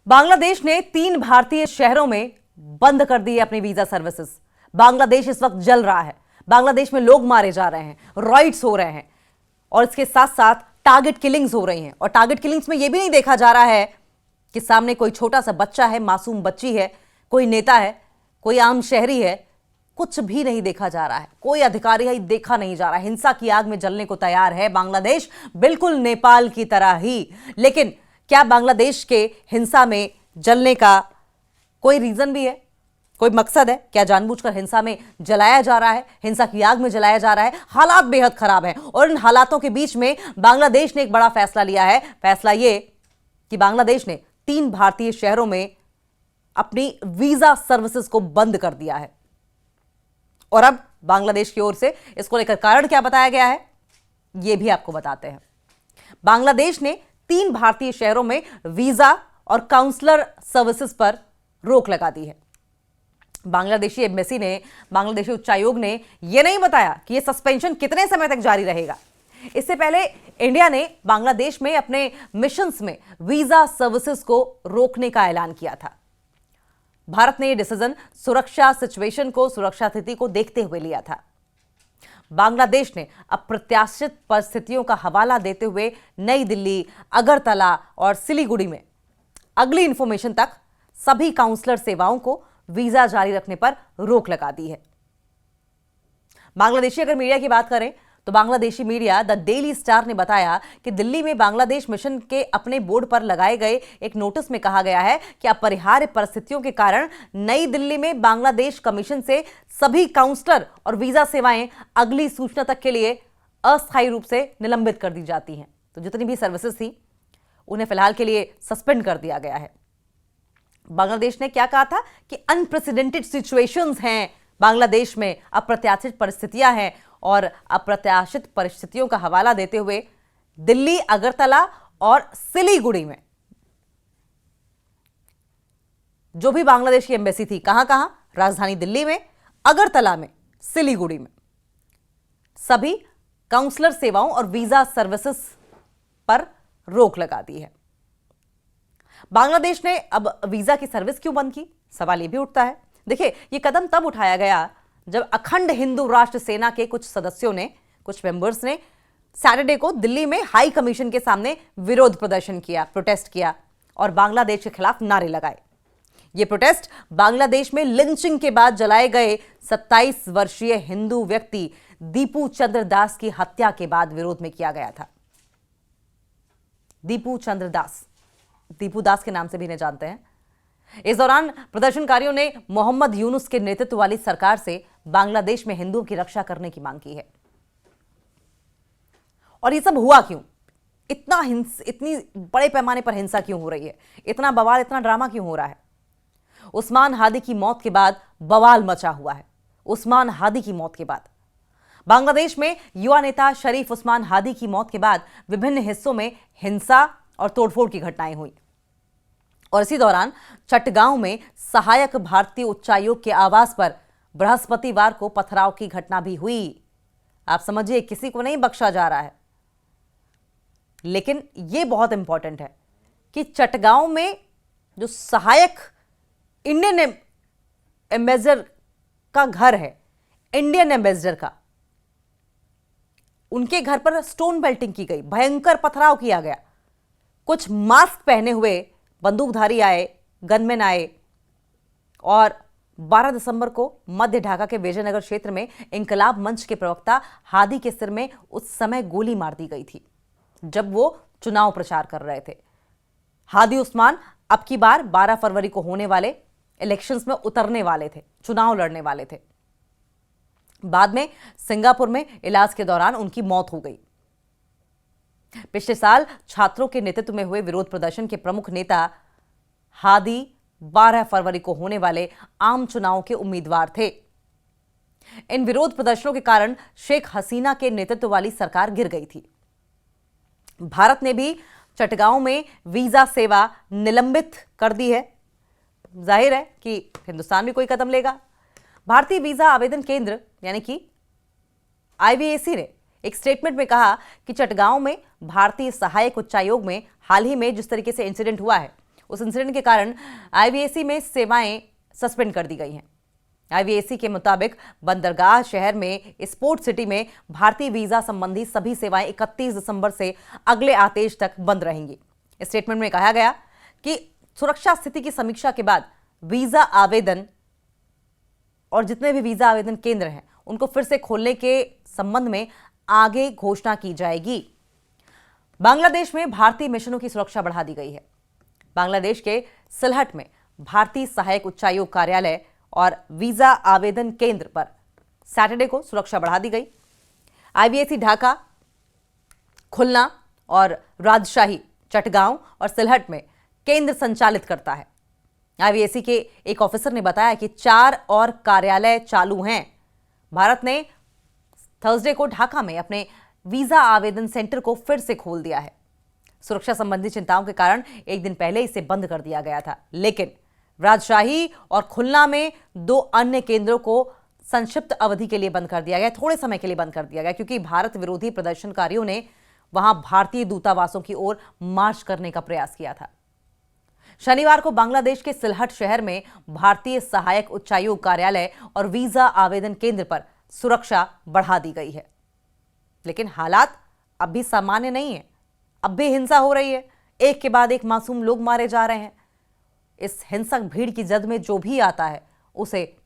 बांग्लादेश ने 3 भारतीय शहरों में बंद कर दी है अपनी वीजा सर्विसेज। बांग्लादेश इस वक्त जल रहा है। बांग्लादेश में लोग मारे जा रहे हैं, राइट्स हो रहे हैं और इसके साथ साथ टारगेट किलिंग्स हो रही हैं। और टारगेट किलिंग्स में यह भी नहीं देखा जा रहा है कि सामने कोई छोटा सा बच्चा है, मासूम बच्ची है, कोई नेता है, कोई आम शहरी है। कुछ भी नहीं देखा जा रहा है, कोई अधिकारी है देखा नहीं जा रहा है। हिंसा की आग में जलने को तैयार है बांग्लादेश, बिल्कुल नेपाल की तरह ही। लेकिन क्या बांग्लादेश के हिंसा में जलने का कोई रीजन भी है, कोई मकसद है? क्या जानबूझकर हिंसा में जलाया जा रहा है, हिंसा की आग में जलाया जा रहा है? हालात बेहद खराब हैं और इन हालातों के बीच में बांग्लादेश ने एक बड़ा फैसला लिया है। फैसला यह कि बांग्लादेश ने 3 भारतीय शहरों में अपनी वीजा सर्विसेज को बंद कर दिया है। और अब बांग्लादेश की ओर से इसको लेकर कारण क्या बताया गया है, यह भी आपको बताते हैं। बांग्लादेश ने 3 भारतीय शहरों में वीजा और काउंसलर सर्विसेज पर रोक लगा दी है। बांग्लादेशी एम्बेसी ने, बांग्लादेशी उच्चायोग ने यह नहीं बताया कि यह सस्पेंशन कितने समय तक जारी रहेगा। इससे पहले इंडिया ने बांग्लादेश में अपने मिशंस में वीजा सर्विसेज को रोकने का ऐलान किया था। भारत ने यह डिसीजन सुरक्षा स्थिति को देखते हुए लिया था। बांग्लादेश ने अप्रत्याशित परिस्थितियों का हवाला देते हुए नई दिल्ली, अगरतला और सिलीगुड़ी में अगली इंफॉर्मेशन तक सभी काउंसलर सेवाओं को वीजा जारी रखने पर रोक लगा दी है। बांग्लादेशी अगर मीडिया की बात करें तो Bangladeshi media the daily star ने बताया कि दिल्ली में बांग्लादेश मिशन के अपने बोर्ड पर लगाए गए एक नोटिस में कहा गया है कि अपरिहार्य परिस्थितियों के कारण नई दिल्ली में बांग्लादेश कमीशन से सभी काउंसलर और वीजा सेवाएं अगली सूचना तक के लिए अस्थायी रूप से निलंबित कर दी जाती हैं। तो जितनी भी सर्विसेज थी उन्हें फिलहाल के लिए सस्पेंड कर दिया गया है। बांग्लादेश ने क्या कहा था कि अनप्रेसिडेंटेड सिचुएशंस हैं बांग्लादेश में, अप्रत्याशित परिस्थितियां हैं। और अप्रत्याशित परिस्थितियों का हवाला देते हुए दिल्ली, अगरतला और सिलीगुड़ी में जो भी बांग्लादेश की एम्बेसी थी, कहां राजधानी दिल्ली में, अगरतला में, सिलीगुड़ी में, सभी काउंसलर सेवाओं और वीजा सर्विसेज पर रोक लगा दी है। बांग्लादेश ने अब वीजा की सर्विस क्यों बंद की, सवाल यह भी उठता है। देखिए, यह कदम तब उठाया गया जब अखंड हिंदू राष्ट्र सेना के कुछ सदस्यों ने, कुछ मेंबर्स ने सैटरडे को दिल्ली में हाई कमीशन के सामने विरोध प्रदर्शन किया, प्रोटेस्ट किया और बांग्लादेश के खिलाफ नारे लगाए। यह प्रोटेस्ट बांग्लादेश में लिंचिंग के बाद जलाए गए 27 वर्षीय हिंदू व्यक्ति दीपू चंद्र दास की हत्या के बाद विरोध में किया गया था। दीपू चंद्र दास, दीपू दास के नाम से भी इन्हें जानते हैं। इस दौरान प्रदर्शनकारियों ने मोहम्मद यूनुस के नेतृत्व वाली सरकार से बांग्लादेश में हिंदुओं की रक्षा करने की मांग की है। और ये सब हुआ क्यों? इतनी बड़े पैमाने पर हिंसा क्यों हो रही है? इतना बवाल, इतना ड्रामा क्यों हो रहा है? उस्मान हादी की मौत के बाद बवाल मचा हुआ है। उस्मान हादी की मौत के बाद बांग्लादेश में युवा नेता शरीफ उस्मान हादी की मौत के बाद विभिन्न हिस्सों में हिंसा और तोड़फोड़ की घटनाएं हुई। और इसी दौरान चटगांव में सहायक भारतीय उच्चायोग के आवास पर बृहस्पतिवार को पथराव की घटना भी हुई। आप समझिए, किसी को नहीं बख्शा जा रहा है। लेकिन यह बहुत इंपॉर्टेंट है कि चटगांव में जो सहायक इंडियन एम्बेसडर का घर है, इंडियन एम्बेसडर का, उनके घर पर स्टोन बेल्टिंग की गई, भयंकर पथराव किया गया। कुछ मास्क पहने हुए बंदूकधारी आए, गनमैन आए और 12 दिसंबर को मध्य ढाका के विजयनगर क्षेत्र में इंकलाब मंच के प्रवक्ता हादी के सिर में उस समय गोली मार दी गई थी जब वो चुनाव प्रचार कर रहे थे। हादी उस्मान अब की बार 12 फरवरी को होने वाले इलेक्शंस में उतरने वाले थे, चुनाव लड़ने वाले थे। बाद में सिंगापुर में इलाज के दौरान उनकी मौत हो गई। पिछले साल छात्रों के नेतृत्व में हुए विरोध प्रदर्शन के प्रमुख नेता हादी 12 फरवरी को होने वाले आम चुनाव के उम्मीदवार थे। इन विरोध प्रदर्शनों के कारण शेख हसीना के नेतृत्व वाली सरकार गिर गई थी। भारत ने भी चटगांव में वीजा सेवा निलंबित कर दी है। जाहिर है कि हिंदुस्तान भी कोई कदम लेगा। भारतीय वीजा आवेदन केंद्र यानी कि IVAC ने एक स्टेटमेंट में कहा कि चटगांव में भारतीय सहायक उच्चायोग में हाल ही में जिस तरीके से इंसिडेंट हुआ है उस इंसिडेंट के कारण आईवीएसी में सेवाएं सस्पेंड कर दी गई हैं। आईवीएसी के मुताबिक बंदरगाह शहर में स्पोर्ट सिटी में भारतीय वीजा संबंधी सभी सेवाएं 31 दिसंबर से अगले आदेश तक बंद रहेंगी। इस स्टेटमेंट में कहा गया कि सुरक्षा स्थिति की समीक्षा के बाद वीजा आवेदन और जितने भी वीजा आवेदन केंद्र हैं उनको फिर से खोलने के संबंध में आगे घोषणा की जाएगी। बांग्लादेश में भारतीय मिशनों की सुरक्षा बढ़ा दी गई है। बांग्लादेश के सिलहट में भारतीय सहायक उच्चायोग कार्यालय और वीजा आवेदन केंद्र पर सैटरडे को सुरक्षा बढ़ा दी गई। आईवीएसी ढाका, खुलना और राजशाही चटगांव और सिलहट में केंद्र संचालित करता है। आईवीएसी के एक ऑफिसर ने बताया कि 4 और कार्यालय चालू हैं। भारत ने थर्सडे को ढाका में अपने वीजा आवेदन सेंटर को फिर से खोल दिया है। सुरक्षा संबंधी चिंताओं के कारण एक दिन पहले इसे बंद कर दिया गया था, लेकिन राजशाही और खुलना में 2 अन्य केंद्रों को संक्षिप्त अवधि के लिए बंद कर दिया गया, थोड़े समय के लिए बंद कर दिया गया, क्योंकि भारत विरोधी प्रदर्शनकारियों ने वहां भारतीय दूतावासों की ओर मार्च करने का प्रयास किया था। शनिवार को बांग्लादेश के सिलहट शहर में भारतीय सहायक उच्चायोग कार्यालय और वीजा आवेदन केंद्र पर सुरक्षा बढ़ा दी गई है, लेकिन हालात अब भी सामान्य नहीं है। अब भी हिंसा हो रही है, एक के बाद एक मासूम लोग मारे जा रहे हैं। इस हिंसक भीड़ की जद में जो भी आता है उसे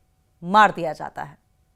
मार दिया जाता है।